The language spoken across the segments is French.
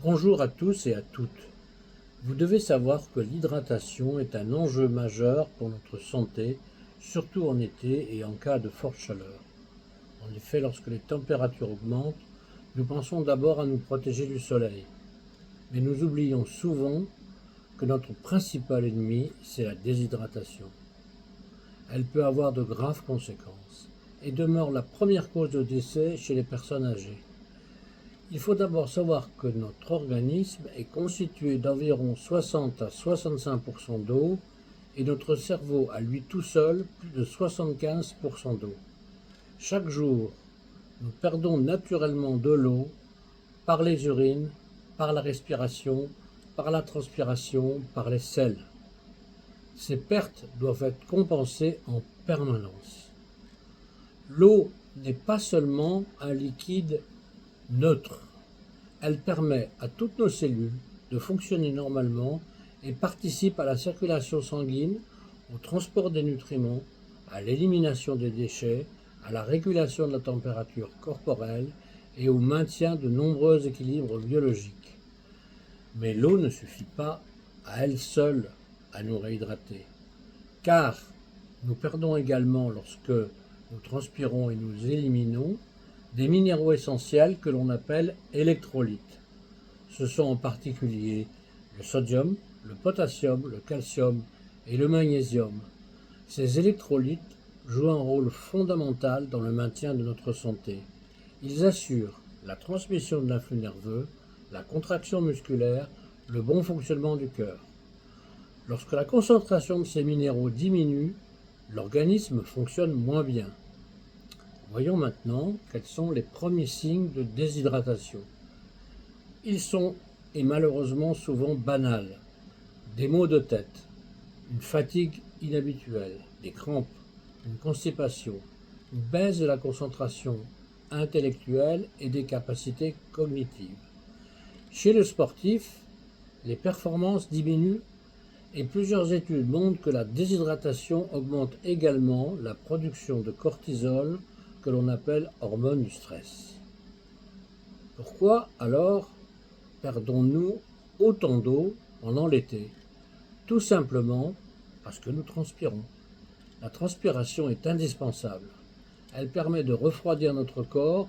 Bonjour à tous et à toutes. Vous devez savoir que l'hydratation est un enjeu majeur pour notre santé, surtout en été et en cas de forte chaleur. En effet, lorsque les températures augmentent, nous pensons d'abord à nous protéger du soleil. Mais nous oublions souvent que notre principal ennemi, c'est la déshydratation. Elle peut avoir de graves conséquences et demeure la première cause de décès chez les personnes âgées. Il faut d'abord savoir que notre organisme est constitué d'environ 60 à 65% d'eau et notre cerveau à lui tout seul plus de 75% d'eau. Chaque jour, nous perdons naturellement de l'eau par les urines, par la respiration, par la transpiration, par les selles. Ces pertes doivent être compensées en permanence. L'eau n'est pas seulement un liquide neutre. Elle permet à toutes nos cellules de fonctionner normalement et participe à la circulation sanguine, au transport des nutriments, à l'élimination des déchets, à la régulation de la température corporelle et au maintien de nombreux équilibres biologiques. Mais l'eau ne suffit pas à elle seule à nous réhydrater, car nous perdons également, lorsque nous transpirons et nous éliminons, des minéraux essentiels que l'on appelle électrolytes. Ce sont en particulier le sodium, le potassium, le calcium et le magnésium. Ces électrolytes jouent un rôle fondamental dans le maintien de notre santé. Ils assurent la transmission de l'influx nerveux, la contraction musculaire, le bon fonctionnement du cœur. Lorsque la concentration de ces minéraux diminue, l'organisme fonctionne moins bien. Voyons maintenant quels sont les premiers signes de déshydratation. Ils sont, et malheureusement souvent banals, des maux de tête, une fatigue inhabituelle, des crampes, une constipation, une baisse de la concentration intellectuelle et des capacités cognitives. Chez le sportif, les performances diminuent et plusieurs études montrent que la déshydratation augmente également la production de cortisol, que l'on appelle hormone du stress. Pourquoi alors perdons-nous autant d'eau pendant l'été? Tout simplement parce que nous transpirons. La transpiration est indispensable. Elle permet de refroidir notre corps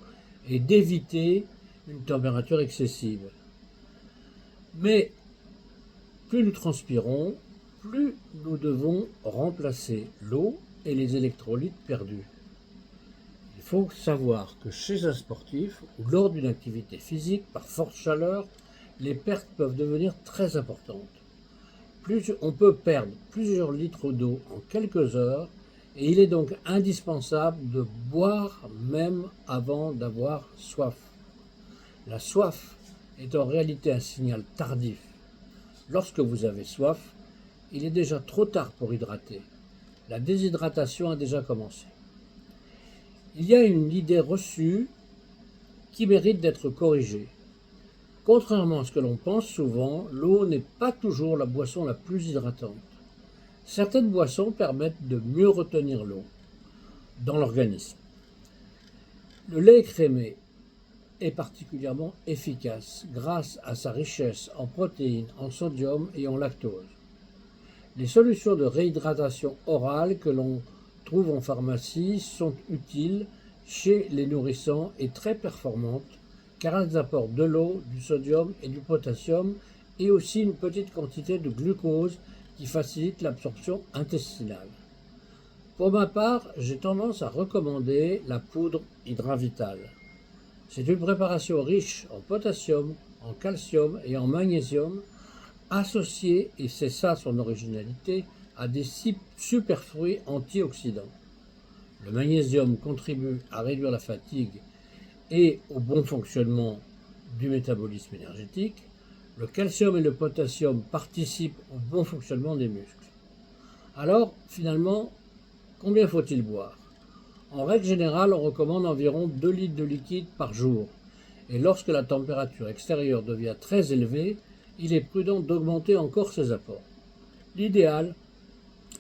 et d'éviter une température excessive. Mais plus nous transpirons, plus nous devons remplacer l'eau et les électrolytes perdus. Il faut savoir que chez un sportif ou lors d'une activité physique par forte chaleur, les pertes peuvent devenir très importantes. On peut perdre plusieurs litres d'eau en quelques heures et il est donc indispensable de boire même avant d'avoir soif. La soif est en réalité un signal tardif. Lorsque vous avez soif, il est déjà trop tard pour hydrater. La déshydratation a déjà commencé. Il y a une idée reçue qui mérite d'être corrigée. Contrairement à ce que l'on pense souvent, l'eau n'est pas toujours la boisson la plus hydratante. Certaines boissons permettent de mieux retenir l'eau dans l'organisme. Le lait écrémé est particulièrement efficace grâce à sa richesse en protéines, en sodium et en lactose. Les solutions de réhydratation orale que l'on trouve en pharmacie sont utiles chez les nourrissants et très performantes car elles apportent de l'eau, du sodium et du potassium et aussi une petite quantité de glucose qui facilite l'absorption intestinale. Pour ma part, j'ai tendance à recommander la poudre Hydravital. C'est une préparation riche en potassium, en calcium et en magnésium, associée, et c'est ça son originalité, à des superfruits antioxydants. Le magnésium contribue à réduire la fatigue et au bon fonctionnement du métabolisme énergétique. Le calcium et le potassium participent au bon fonctionnement des muscles. Alors, finalement, combien faut-il boire? En règle générale, on recommande environ 2 litres de liquide par jour. Et lorsque la température extérieure devient très élevée, il est prudent d'augmenter encore ces apports. L'idéal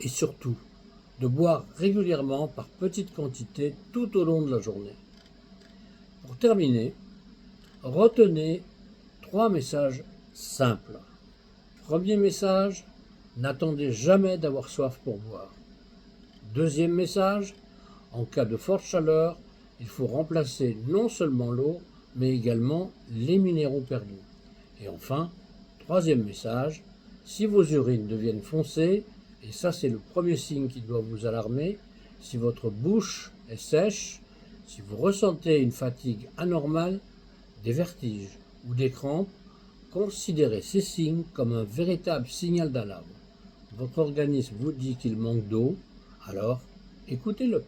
est surtout de boire régulièrement par petites quantités tout au long de la journée. Pour terminer, retenez 3 messages simples. Premier message, n'attendez jamais d'avoir soif pour boire. Deuxième message, en cas de forte chaleur, il faut remplacer non seulement l'eau, mais également les minéraux perdus. Et enfin, troisième message, si vos urines deviennent foncées, et ça c'est le premier signe qui doit vous alarmer, si votre bouche est sèche, si vous ressentez une fatigue anormale, des vertiges ou des crampes, considérez ces signes comme un véritable signal d'alarme. Votre organisme vous dit qu'il manque d'eau, alors écoutez-le.